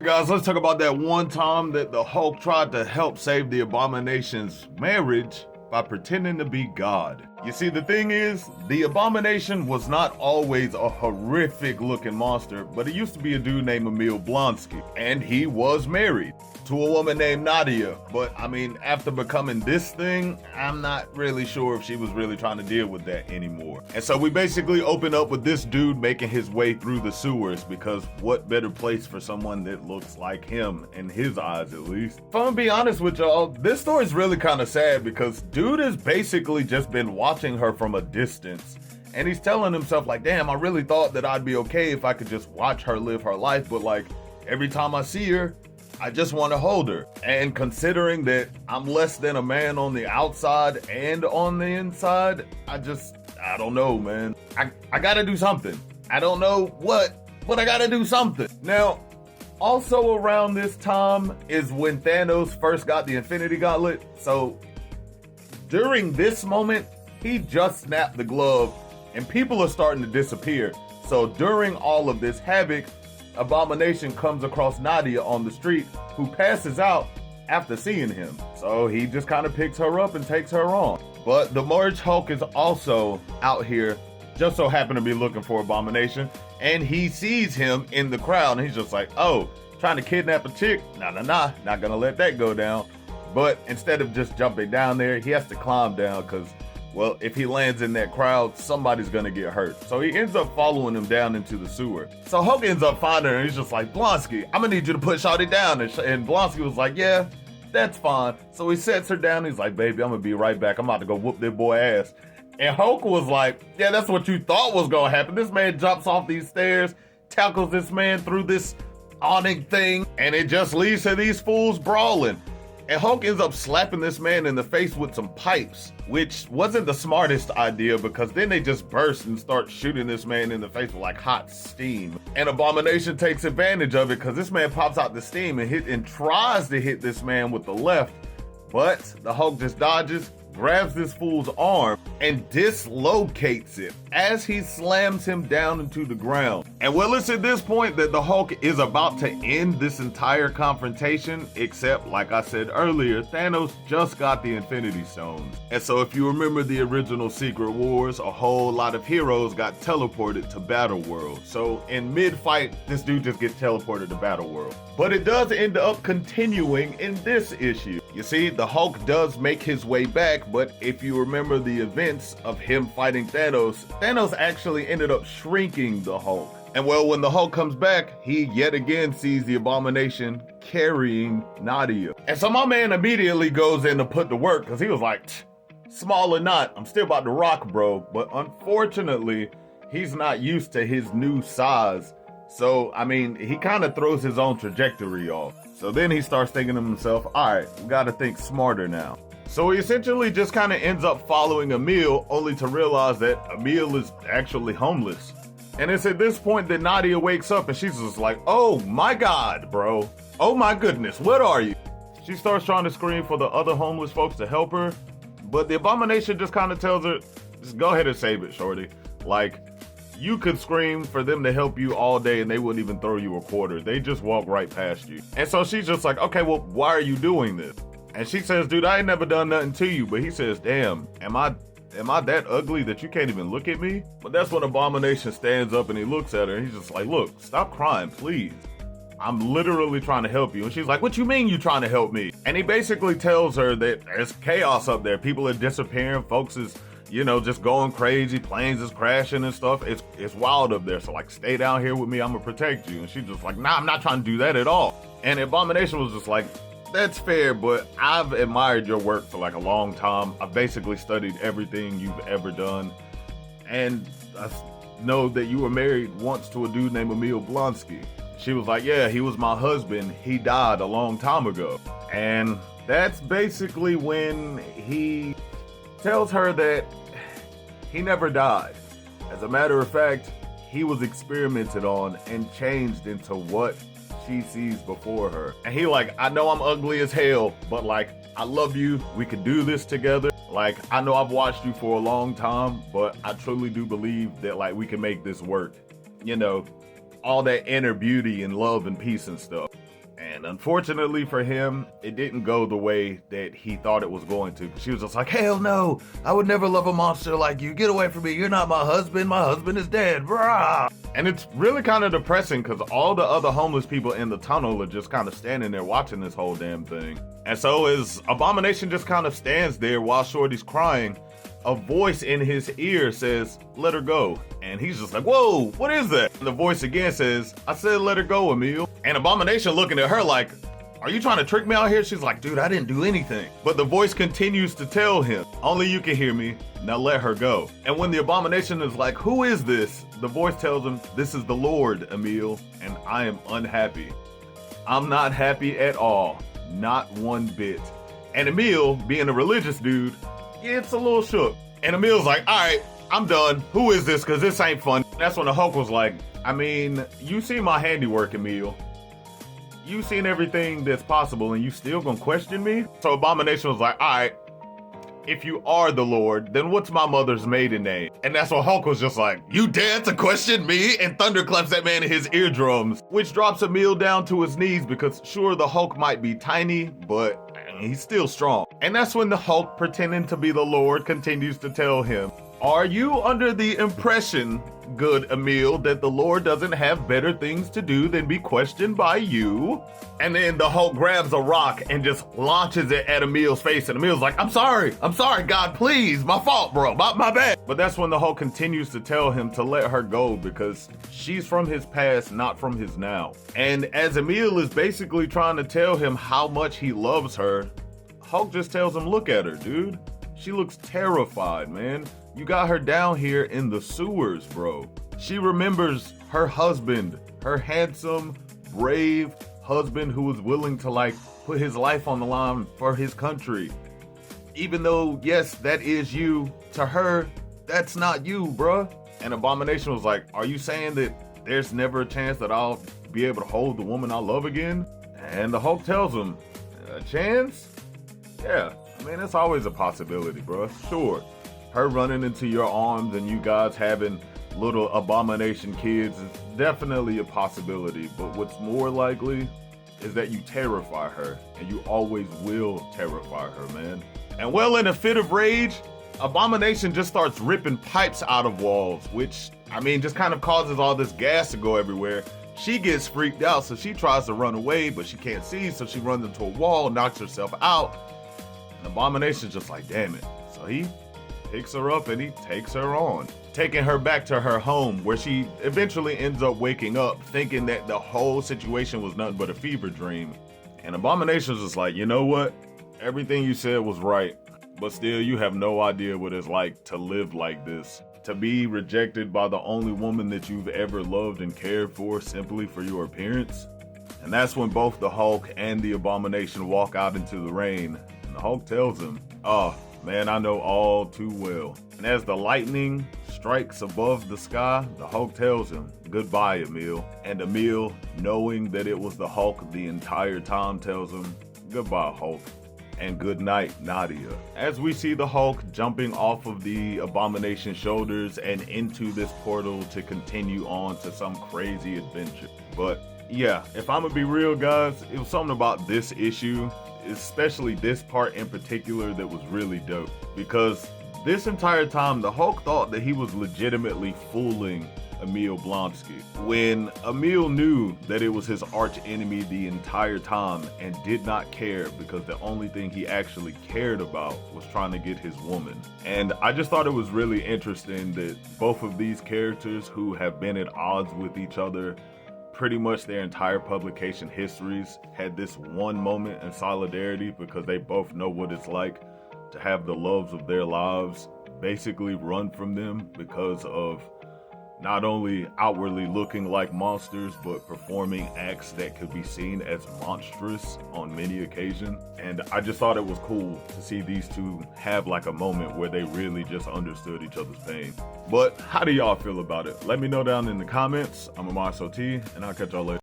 Guys, let's talk about that one time that the Hulk tried to help save the Abomination's marriage by pretending to be God. You see, the thing is, the Abomination was not always a horrific looking monster, but it used to be a dude named Emil Blonsky, and he was married to a woman named Nadia. But I mean, after becoming this thing, I'm not really sure if she was really trying to deal with that anymore. And so we basically open up with this dude making his way through the sewers, because what better place for someone that looks like him, in his eyes at least. If I'm gonna be honest with y'all, this story's really kind of sad because dude has basically just been watching her from a distance. And he's telling himself like, damn, I really thought that I'd be okay if I could just watch her live her life, but like every time I see her, I just want to hold her. And considering that I'm less than a man on the outside and on the inside, I don't know, man. I gotta do something. I don't know what, but I gotta do something. Now, also around this time is when Thanos first got the Infinity Gauntlet. So during this moment, he just snapped the glove and people are starting to disappear. So during all of this havoc, Abomination comes across Nadia on the street, who passes out after seeing him. So he just kind of picks her up and takes her on. But the Merged Hulk is also out here, just so happen to be looking for Abomination, and he sees him in the crowd, and he's just like, oh, trying to kidnap a chick? Nah, not gonna let that go down. But instead of just jumping down there, he has to climb down because, well, if he lands in that crowd, somebody's gonna get hurt. So he ends up following him down into the sewer. So Hulk ends up finding her and he's just like, Blonsky, I'm gonna need you to put Shawty down. And Blonsky was like, yeah, that's fine. So he sets her down. He's like, baby, I'm gonna be right back. I'm about to go whoop that boy ass. And Hulk was like, yeah, that's what you thought was gonna happen. This man jumps off these stairs, tackles this man through this awning thing, and it just leads to these fools brawling. And Hulk ends up slapping this man in the face with some pipes, which wasn't the smartest idea because then they just burst and start shooting this man in the face with like hot steam. And Abomination takes advantage of it because this man pops out the steam and tries to hit this man with the left, but the Hulk just dodges, grabs this fool's arm, and dislocates it as he slams him down into the ground. And well, it's at this point that the Hulk is about to end this entire confrontation, except, like I said earlier, Thanos just got the Infinity Stones. And so if you remember the original Secret Wars, a whole lot of heroes got teleported to Battle World. So in mid-fight, this dude just gets teleported to Battle World. But it does end up continuing in this issue. You see, the Hulk does make his way back, but if you remember the events of him fighting Thanos, Thanos actually ended up shrinking the Hulk. And well, when the Hulk comes back, he yet again sees the Abomination carrying Nadia. And so my man immediately goes in to put to work because he was like, small or not, I'm still about to rock, bro. But unfortunately, he's not used to his new size. So, I mean, he kind of throws his own trajectory off. So then he starts thinking to himself, all right, we got to think smarter now. So he essentially just kind of ends up following Emil, only to realize that Emil is actually homeless. And it's at this point that Nadia wakes up and she's just like, oh my God, bro. Oh my goodness, what are you? She starts trying to scream for the other homeless folks to help her, but the Abomination just kind of tells her, just go ahead and save it, shorty. Like, you could scream for them to help you all day and they wouldn't even throw you a quarter. They just walk right past you. And so she's just like, okay, well, why are you doing this? And she says, dude, I ain't never done nothing to you. But he says, damn, am I that ugly that you can't even look at me? But that's when Abomination stands up and he looks at her and he's just like, look, stop crying, please. I'm literally trying to help you. And she's like, what you mean you trying to help me? And he basically tells her that there's chaos up there. People are disappearing. Folks is, you know, just going crazy. Planes is crashing and stuff. It's wild up there. So like, stay down here with me. I'm gonna protect you. And she's just like, nah, I'm not trying to do that at all. And Abomination was just like, that's fair, but I've admired your work for like a long time. I've basically studied everything you've ever done. And I know that you were married once to a dude named Emil Blonsky. She was like, yeah, he was my husband. He died a long time ago. And that's basically when he tells her that he never died. As a matter of fact, he was experimented on and changed into what she sees before her. And he like, I know I'm ugly as hell, but like, I love you. We could do this together. Like, I know I've watched you for a long time, but I truly do believe that like we can make this work. You know, all that inner beauty and love and peace and stuff. And unfortunately for him, it didn't go the way that he thought it was going to. She was just like, hell no, I would never love a monster like you. Get away from me. You're not my husband. My husband is dead. Brah. And it's really kind of depressing because all the other homeless people in the tunnel are just kind of standing there watching this whole damn thing. And so as Abomination just kind of stands there while Shorty's crying, a voice in his ear says, let her go. And he's just like, whoa, what is that? And the voice again says, I said, let her go, Emil. And Abomination looking at her like, are you trying to trick me out here? She's like, dude, I didn't do anything. But the voice continues to tell him, only you can hear me. Now let her go. And when the Abomination is like, who is this? The voice tells him, this is the Lord, Emil, and I am unhappy. I'm not happy at all. Not one bit. And Emil, being a religious dude, gets a little shook. And Emil's like, all right, I'm done. Who is this? Because this ain't fun. That's when the Hulk was like, I mean, you see my handiwork, Emil. You seen everything that's possible and you still gonna question me? So Abomination was like, all right, if you are the Lord, then what's my mother's maiden name? And that's when Hulk was just like, you dare to question me? And thunderclaps that man in his eardrums, which drops Emil down to his knees because sure, the Hulk might be tiny, but he's still strong. And that's when the Hulk, pretending to be the Lord, continues to tell him, are you under the impression, good Emil, that the Lord doesn't have better things to do than be questioned by you? And then the Hulk grabs a rock and just launches it at Emil's face. And Emil's like, I'm sorry, God, please, my fault, bro, my bad. But that's when the Hulk continues to tell him to let her go because she's from his past, not from his now. And as Emil is basically trying to tell him how much he loves her, Hulk just tells him, look at her, dude. She looks terrified, man. You got her down here in the sewers, bro. She remembers her husband, her handsome, brave husband who was willing to like put his life on the line for his country. Even though, yes, that is you, to her, that's not you, bro. And Abomination was like, are you saying that there's never a chance that I'll be able to hold the woman I love again? And the Hulk tells him, a chance? Yeah, I mean, it's always a possibility, bro. Sure. Her running into your arms and you guys having little Abomination kids is definitely a possibility. But what's more likely is that you terrify her, and you always will terrify her, man. And well, in a fit of rage, Abomination just starts ripping pipes out of walls, which, I mean, just kind of causes all this gas to go everywhere. She gets freaked out, so she tries to run away, but she can't see, so she runs into a wall, knocks herself out. And Abomination's just like, damn it. So he picks her up and he takes her on, taking her back to her home, where she eventually ends up waking up thinking that the whole situation was nothing but a fever dream. And Abomination's just like, you know what? Everything you said was right, but still you have no idea what it's like to live like this. To be rejected by the only woman that you've ever loved and cared for simply for your appearance. And that's when both the Hulk and the Abomination walk out into the rain. And the Hulk tells him, oh, man, I know all too well. And as the lightning strikes above the sky, the Hulk tells him, goodbye, Emil. And Emil, knowing that it was the Hulk the entire time, tells him, goodbye, Hulk. And good night, Nadia. As we see the Hulk jumping off of the Abomination shoulders and into this portal to continue on to some crazy adventure. But yeah, if I'm gonna be real, guys, it was something about this issue, especially this part in particular, that was really dope. Because this entire time, the Hulk thought that he was legitimately fooling Emil Blonsky, when Emil knew that it was his arch enemy the entire time and did not care, because the only thing he actually cared about was trying to get his woman. And I just thought it was really interesting that both of these characters, who have been at odds with each other pretty much their entire publication histories, had this one moment in solidarity, because they both know what it's like to have the loves of their lives basically run from them because of not only outwardly looking like monsters, but performing acts that could be seen as monstrous on many occasions. And I just thought it was cool to see these two have like a moment where they really just understood each other's pain. But how do y'all feel about it? Let me know down in the comments. I'm Amar Soti, and I'll catch y'all later.